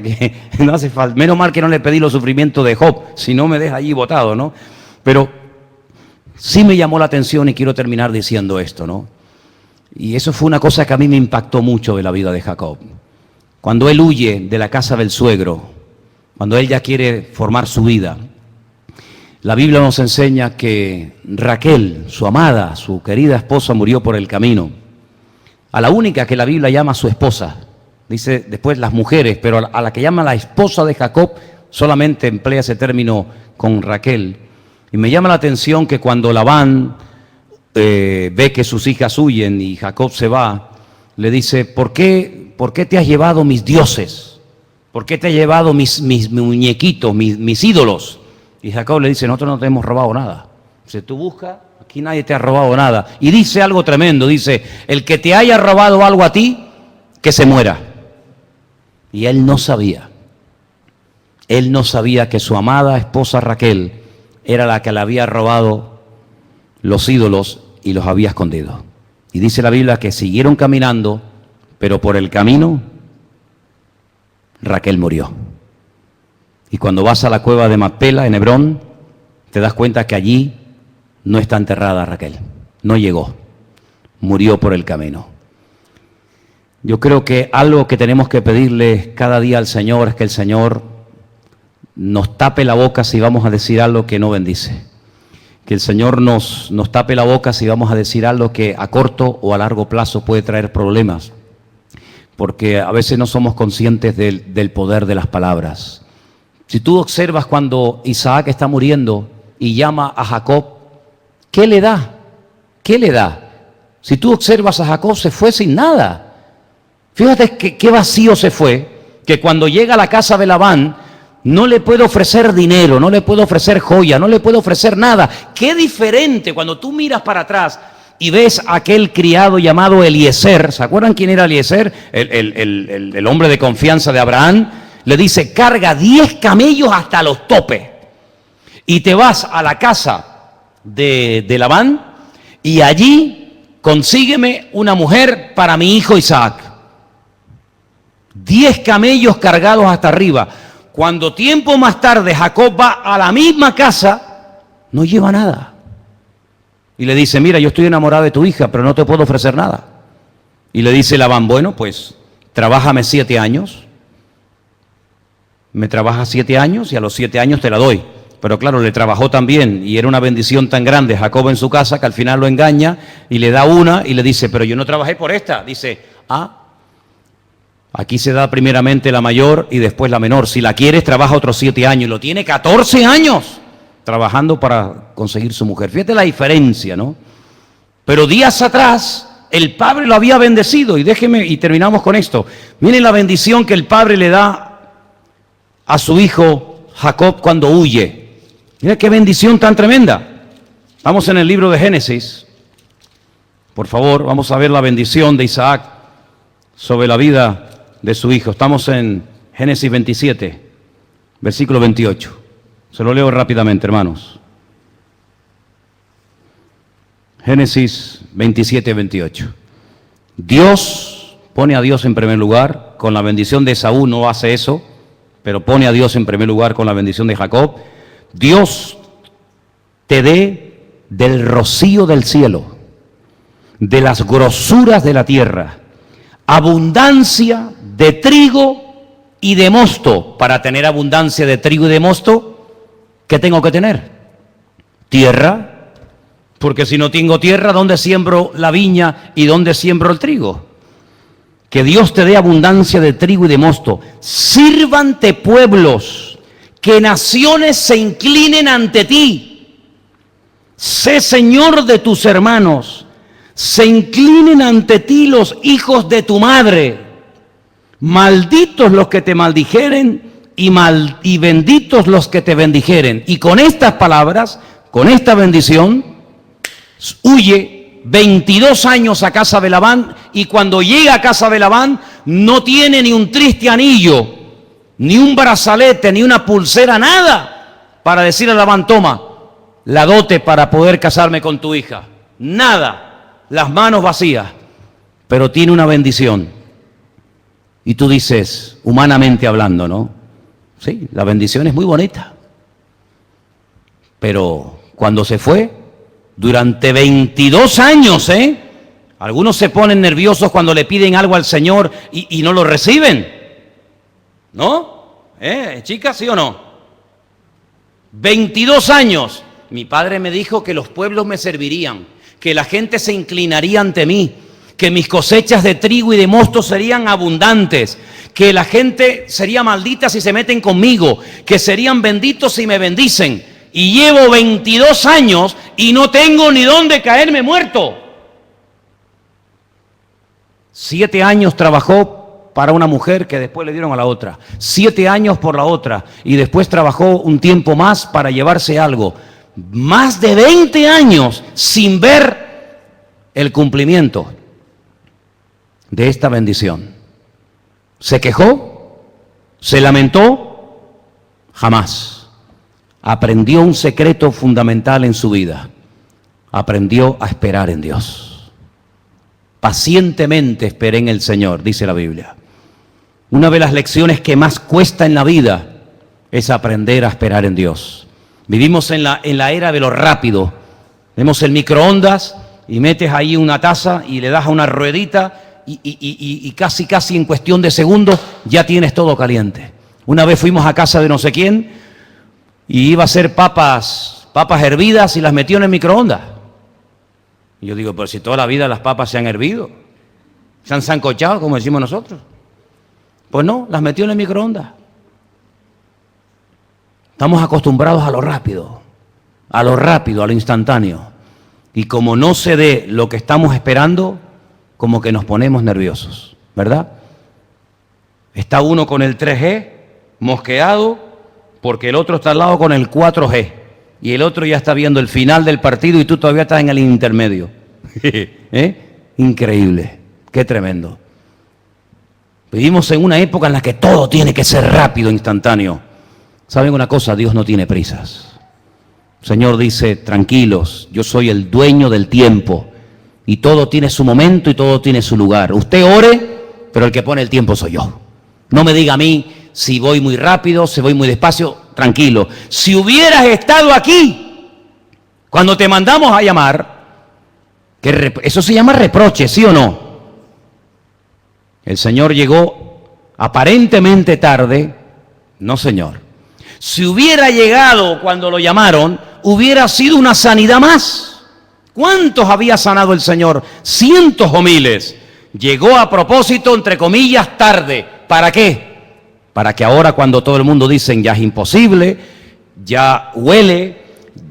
que, no hace falta. Menos mal que no le pedí los sufrimientos de Job, si no me deja allí botado, ¿no? Pero sí me llamó la atención y quiero terminar diciendo esto, ¿no? Y eso fue una cosa que a mí me impactó mucho de la vida de Jacob. Cuando él huye de la casa del suegro, cuando él ya quiere formar su vida, la Biblia nos enseña que Raquel, su amada, su querida esposa, murió por el camino. A la única que la Biblia llama su esposa, dice después las mujeres, pero a la que llama la esposa de Jacob, solamente emplea ese término con Raquel. Y me llama la atención que cuando Labán ve que sus hijas huyen y Jacob se va, le dice, ¿por qué te has llevado mis dioses? ¿Por qué te has llevado mis muñequitos, mis ídolos? Y Jacob le dice, nosotros no te hemos robado nada. Si tú buscas, aquí nadie te ha robado nada. Y dice algo tremendo, dice, el que te haya robado algo a ti, que se muera. Y él no sabía que su amada esposa Raquel era la que le había robado los ídolos y los había escondido. Y dice la Biblia que siguieron caminando, pero por el camino Raquel murió. Y cuando vas a la cueva de Macpela en Hebrón, te das cuenta que allí no está enterrada Raquel, no llegó, murió por el camino. Yo creo que algo que tenemos que pedirle cada día al Señor es que el Señor nos tape la boca si vamos a decir algo que no bendice. Que el Señor nos tape la boca si vamos a decir algo que a corto o a largo plazo puede traer problemas. Porque a veces no somos conscientes del poder de las palabras. Si tú observas cuando Isaac está muriendo y llama a Jacob, ¿qué le da? ¿Qué le da? Si tú observas a Jacob, se fue sin nada. Fíjate qué vacío se fue, que cuando llega a la casa de Labán, no le puede ofrecer dinero, no le puede ofrecer joya, no le puede ofrecer nada. Qué diferente cuando tú miras para atrás y ves a aquel criado llamado Eliezer. ¿Se acuerdan quién era Eliezer? El hombre de confianza de Abraham. Le dice, carga 10 camellos hasta los topes y te vas a la casa de Labán y allí consígueme una mujer para mi hijo Isaac. 10 camellos cargados hasta arriba. Cuando tiempo más tarde Jacob va a la misma casa, no lleva nada. Y le dice, mira, yo estoy enamorado de tu hija, pero no te puedo ofrecer nada. Y le dice Labán, bueno, pues trabájame 7 años. Me trabajas 7 años y a los 7 años te la doy. Pero claro, le trabajó también y era una bendición tan grande Jacob en su casa que al final lo engaña y le da una y le dice, pero yo no trabajé por esta. Dice, aquí se da primeramente la mayor y después la menor. Si la quieres, trabaja otros 7 años. Y lo tiene 14 años trabajando para conseguir su mujer. Fíjate la diferencia, ¿no? Pero días atrás, el padre lo había bendecido. Y déjeme, y terminamos con esto. Miren la bendición que el padre le da a su hijo Jacob cuando huye. Mira qué bendición tan tremenda. Vamos en el libro de Génesis. Por favor, vamos a ver la bendición de Isaac sobre la vida de su hijo. Estamos en Génesis 27, versículo 28. Se lo leo rápidamente, hermanos. Génesis 27, 28. Dios pone a Dios en primer lugar. Con la bendición de Esaú no hace eso, pero pone a Dios en primer lugar con la bendición de Jacob. Dios te dé del rocío del cielo, de las grosuras de la tierra, abundancia de trigo y de mosto. Para tener abundancia de trigo y de mosto, ¿qué tengo que tener? Tierra, porque si no tengo tierra, ¿dónde siembro la viña y dónde siembro el trigo? Que Dios te dé abundancia de trigo y de mosto. Sírvante pueblos, que naciones se inclinen ante ti. Sé Señor de tus hermanos, se inclinen ante ti los hijos de tu madre. Malditos los que te maldijeren y benditos los que te bendijeren. Y con estas palabras, con esta bendición, huye 22 años a casa de Labán, y cuando llega a casa de Labán no tiene ni un triste anillo, ni un brazalete, ni una pulsera, nada, para decirle a Labán, toma, la dote para poder casarme con tu hija. Nada, las manos vacías, pero tiene una bendición. Y tú dices, humanamente hablando, ¿no? Sí, la bendición es muy bonita. Pero cuando se fue, durante 22 años, algunos se ponen nerviosos cuando le piden algo al Señor y no lo reciben. ¿No? Chicas, ¿sí o no? 22 años. Mi padre me dijo que los pueblos me servirían, que la gente se inclinaría ante mí, que mis cosechas de trigo y de mosto serían abundantes, que la gente sería maldita si se meten conmigo, que serían benditos si me bendicen. Y llevo 22 años y no tengo ni dónde caerme muerto. 7 años trabajó para una mujer que después le dieron a la otra. 7 años por la otra. Y después trabajó un tiempo más para llevarse algo. Más de 20 años sin ver el cumplimiento de esta bendición. ¿Se quejó? ¿Se lamentó? Jamás. Aprendió un secreto fundamental en su vida. Aprendió a esperar en Dios. Pacientemente esperé en el Señor, dice la Biblia. Una de las lecciones que más cuesta en la vida es aprender a esperar en Dios. Vivimos en la era de lo rápido. Vemos el microondas y metes ahí una taza y le das a una ruedita y casi en cuestión de segundos ya tienes todo caliente. Una vez fuimos a casa de no sé quién y iba a hacer papas hervidas y las metió en el microondas. Y yo digo, pero si toda la vida las papas se han hervido, se han sancochado, como decimos nosotros. Pues no, las metió en el microondas. Estamos acostumbrados a lo rápido, a lo instantáneo. Y como no se dé lo que estamos esperando, como que nos ponemos nerviosos, ¿verdad? Está uno con el 3G, mosqueado, porque el otro está al lado con el 4G. Y el otro ya está viendo el final del partido y tú todavía estás en el intermedio. Increíble, qué tremendo. Vivimos en una época en la que todo tiene que ser rápido, instantáneo. ¿Saben una cosa? Dios no tiene prisas. El Señor dice, tranquilos, yo soy el dueño del tiempo. Y todo tiene su momento y todo tiene su lugar. Usted ore, pero el que pone el tiempo soy yo. No me diga a mí si voy muy rápido, si voy muy despacio, tranquilo. Si hubieras estado aquí cuando te mandamos a llamar, eso se llama reproche, ¿sí o no? El Señor llegó aparentemente tarde. No, Señor. Si hubiera llegado cuando lo llamaron, hubiera sido una sanidad más. ¿Cuántos había sanado el Señor? Cientos o miles. Llegó a propósito, entre comillas, tarde. ¿Para qué? Para que ahora cuando todo el mundo dice ya es imposible, ya huele,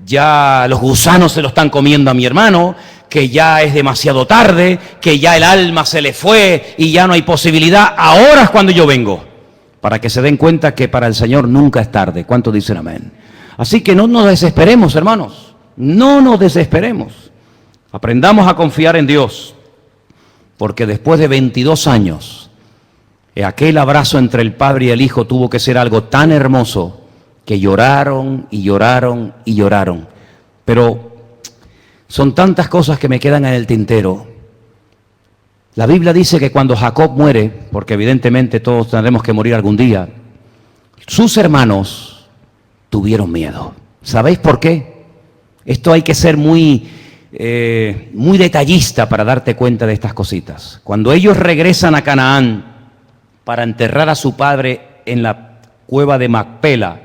ya los gusanos se lo están comiendo a mi hermano, que ya es demasiado tarde, que ya el alma se le fue y ya no hay posibilidad, ahora es cuando yo vengo. Para que se den cuenta que para el Señor nunca es tarde. ¿Cuántos dicen amén? Así que no nos desesperemos, hermanos. No nos desesperemos. Aprendamos a confiar en Dios. Porque después de 22 años, aquel abrazo entre el Padre y el Hijo tuvo que ser algo tan hermoso que lloraron y lloraron y lloraron. Pero son tantas cosas que me quedan en el tintero. La Biblia dice que cuando Jacob muere, porque evidentemente todos tendremos que morir algún día, sus hermanos tuvieron miedo. ¿Sabéis por qué? Esto hay que ser muy detallista para darte cuenta de estas cositas. Cuando ellos regresan a Canaán para enterrar a su padre en la cueva de Macpela,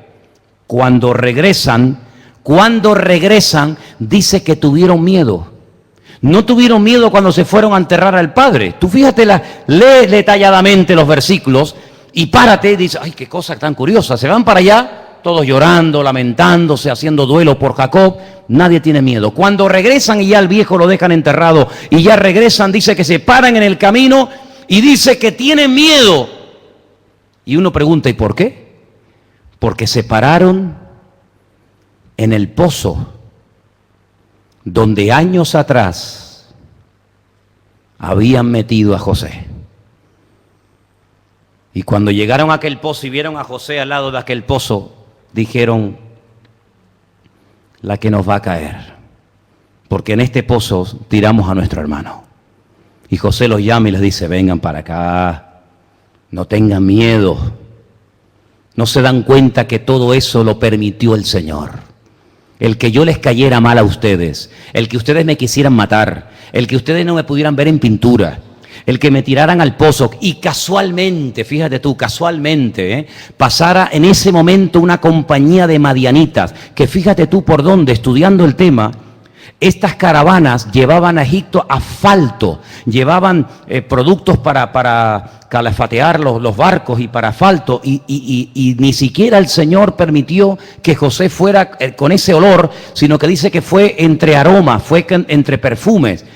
cuando regresan, dice que tuvieron miedo. No tuvieron miedo cuando se fueron a enterrar al padre. Tú fíjate, lee detalladamente los versículos y párate y dices, ay, qué cosa tan curiosa. Se van para allá, todos llorando, lamentándose, haciendo duelo por Jacob. Nadie tiene miedo. Cuando regresan y ya el viejo lo dejan enterrado y ya regresan, dice que se paran en el camino y dice que tienen miedo. Y uno pregunta, ¿y por qué? Porque se pararon en el pozo donde años atrás habían metido a José. Y cuando llegaron a aquel pozo y vieron a José al lado de aquel pozo, dijeron, la que nos va a caer, porque en este pozo tiramos a nuestro hermano. Y José los llama y les dice, vengan para acá, no tengan miedo. No se dan cuenta que todo eso lo permitió el Señor. El que yo les cayera mal a ustedes, el que ustedes me quisieran matar, el que ustedes no me pudieran ver en pintura, el que me tiraran al pozo y casualmente, fíjate tú, casualmente, pasara en ese momento una compañía de madianitas, que fíjate tú por dónde, estudiando el tema, estas caravanas llevaban a Egipto asfalto, llevaban productos para calafatear los barcos y para asfalto, y ni siquiera el Señor permitió que José fuera con ese olor, sino que dice que fue entre aromas, fue entre perfumes.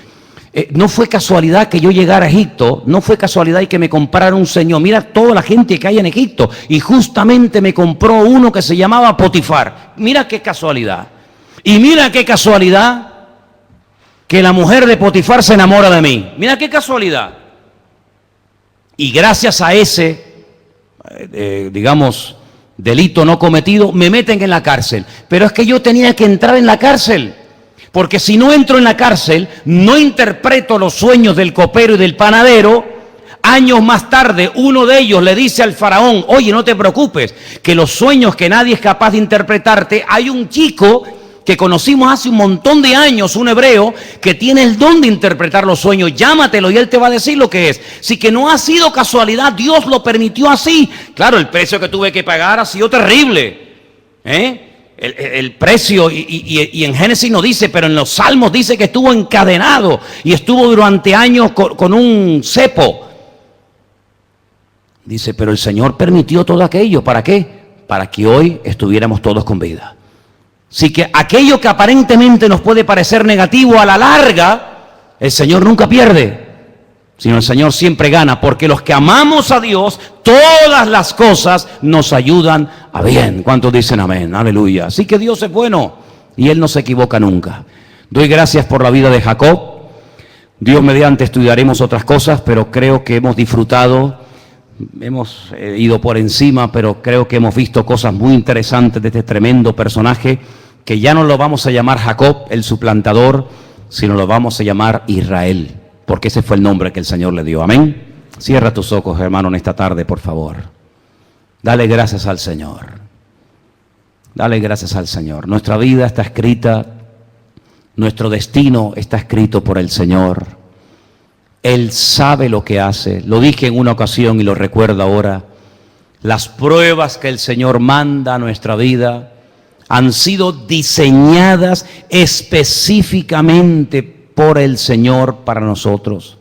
No fue casualidad que yo llegara a Egipto, no fue casualidad y que me comprara un señor. Mira toda la gente que hay en Egipto, y justamente me compró uno que se llamaba Potifar. Mira qué casualidad. Y mira qué casualidad que la mujer de Potifar se enamora de mí. Mira qué casualidad. Y gracias a ese, delito no cometido, me meten en la cárcel. Pero es que yo tenía que entrar en la cárcel. Porque si no entro en la cárcel, no interpreto los sueños del copero y del panadero. Años más tarde, uno de ellos le dice al faraón, oye, no te preocupes, que los sueños que nadie es capaz de interpretarte, hay un chico que conocimos hace un montón de años, un hebreo, que tiene el don de interpretar los sueños, llámatelo y él te va a decir lo que es. Así que no ha sido casualidad, Dios lo permitió así. Claro, el precio que tuve que pagar ha sido terrible, el precio, y en Génesis no dice, pero en los Salmos dice que estuvo encadenado y estuvo durante años con un cepo. Dice, pero el Señor permitió todo aquello, ¿para qué? Para que hoy estuviéramos todos con vida. Así que aquello que aparentemente nos puede parecer negativo, a la larga, el Señor nunca pierde. sino el Señor siempre gana, porque los que amamos a Dios, todas las cosas nos ayudan a bien. ¿Cuántos dicen amén? Aleluya. Así que Dios es bueno y Él no se equivoca nunca. Doy gracias por la vida de Jacob. Dios mediante estudiaremos otras cosas, pero creo que hemos disfrutado, hemos ido por encima, pero creo que hemos visto cosas muy interesantes de este tremendo personaje, que ya no lo vamos a llamar Jacob, el suplantador, sino lo vamos a llamar Israel, porque ese fue el nombre que el Señor le dio. Amén. Cierra tus ojos, hermano, en esta tarde, por favor. Dale gracias al Señor. Dale gracias al Señor. Nuestra vida está escrita, nuestro destino está escrito por el Señor. Él sabe lo que hace. Lo dije en una ocasión y lo recuerdo ahora. Las pruebas que el Señor manda a nuestra vida han sido diseñadas específicamente por el Señor para nosotros.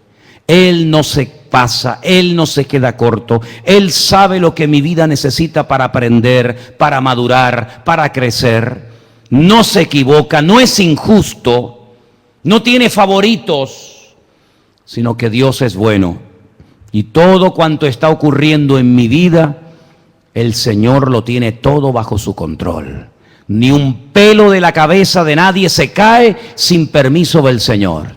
Él no se pasa, Él no se queda corto. Él sabe lo que mi vida necesita para aprender, para madurar, para crecer. No se equivoca, no es injusto, no tiene favoritos, sino que Dios es bueno. Y todo cuanto está ocurriendo en mi vida, el Señor lo tiene todo bajo su control. Ni un pelo de la cabeza de nadie se cae sin permiso del Señor.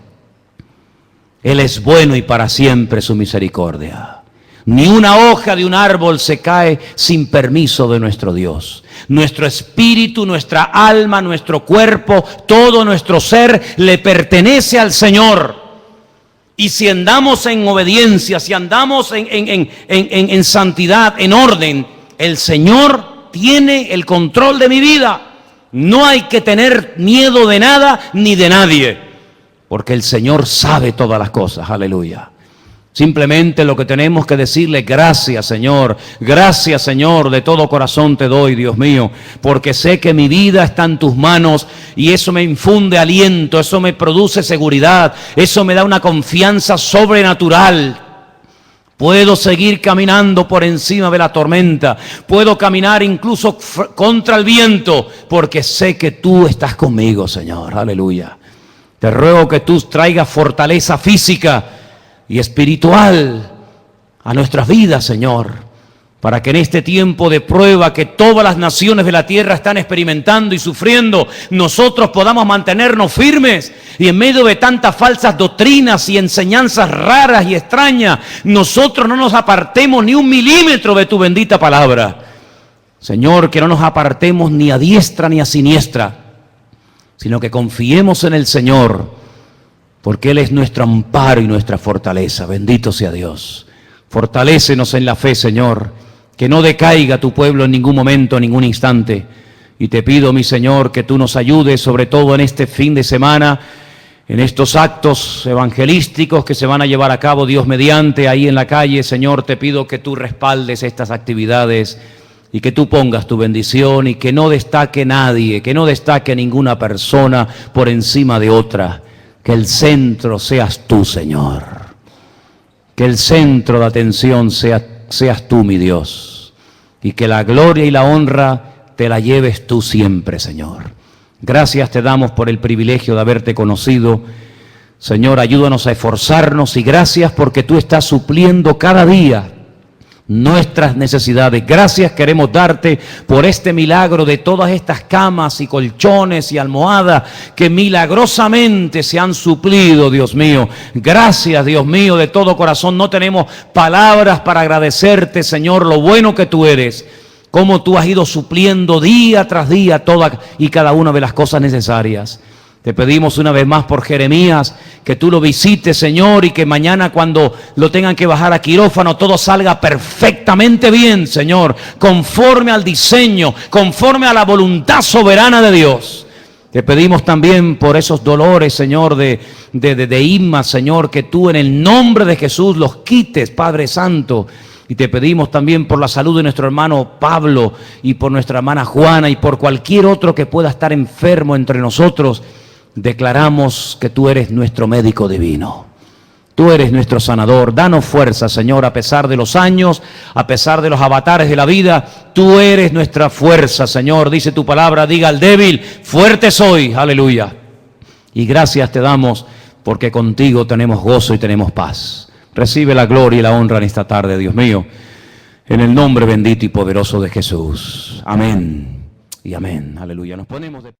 Él es bueno y para siempre su misericordia. Ni una hoja de un árbol se cae sin permiso de nuestro Dios. Nuestro espíritu, nuestra alma, nuestro cuerpo, todo nuestro ser le pertenece al Señor. Y si andamos en obediencia, si andamos en santidad, en orden, el Señor tiene el control de mi vida. No hay que tener miedo de nada ni de nadie, porque el Señor sabe todas las cosas. Aleluya. Simplemente lo que tenemos que decirle: gracias Señor, de todo corazón te doy, Dios mío, porque sé que mi vida está en tus manos y eso me infunde aliento, eso me produce seguridad, eso me da una confianza sobrenatural. Puedo seguir caminando por encima de la tormenta, puedo caminar incluso contra el viento, porque sé que tú estás conmigo, Señor. Aleluya. Te ruego que tú traigas fortaleza física y espiritual a nuestras vidas, Señor, para que en este tiempo de prueba que todas las naciones de la tierra están experimentando y sufriendo, nosotros podamos mantenernos firmes y en medio de tantas falsas doctrinas y enseñanzas raras y extrañas, nosotros no nos apartemos ni un milímetro de tu bendita palabra. Señor, que no nos apartemos ni a diestra ni a siniestra, sino que confiemos en el Señor, porque Él es nuestro amparo y nuestra fortaleza. Bendito sea Dios. Fortalécenos en la fe, Señor, que no decaiga tu pueblo en ningún momento, en ningún instante. Y te pido, mi Señor, que tú nos ayudes, sobre todo en este fin de semana, en estos actos evangelísticos que se van a llevar a cabo, Dios mediante, ahí en la calle. Señor, te pido que tú respaldes estas actividades y que tú pongas tu bendición y que no destaque nadie, que no destaque ninguna persona por encima de otra. Que el centro seas tú, Señor. Que el centro de atención seas tú, mi Dios. Y que la gloria y la honra te la lleves tú siempre, Señor. Gracias te damos por el privilegio de haberte conocido. Señor, ayúdanos a esforzarnos y gracias porque tú estás supliendo cada día nuestras necesidades. Gracias queremos darte por este milagro de todas estas camas y colchones y almohadas que milagrosamente se han suplido, Dios mío. Gracias, Dios mío, de todo corazón. No tenemos palabras para agradecerte, Señor, lo bueno que tú eres, cómo tú has ido supliendo día tras día todas y cada una de las cosas necesarias. Te pedimos una vez más por Jeremías, que tú lo visites, Señor, y que mañana cuando lo tengan que bajar a quirófano, todo salga perfectamente bien, Señor, conforme al diseño, conforme a la voluntad soberana de Dios. Te pedimos también por esos dolores, Señor, de Inma, Señor, que tú en el nombre de Jesús los quites, Padre Santo. Y te pedimos también por la salud de nuestro hermano Pablo y por nuestra hermana Juana y por cualquier otro que pueda estar enfermo entre nosotros. Declaramos que tú eres nuestro médico divino. Tú eres nuestro sanador. Danos fuerza, Señor, a pesar de los años, a pesar de los avatares de la vida. Tú eres nuestra fuerza, Señor. Dice tu palabra, diga al débil, fuerte soy. Aleluya. Y gracias te damos porque contigo tenemos gozo y tenemos paz. Recibe la gloria y la honra en esta tarde, Dios mío, en el nombre bendito y poderoso de Jesús. Amén y amén. Aleluya. Nos ponemos de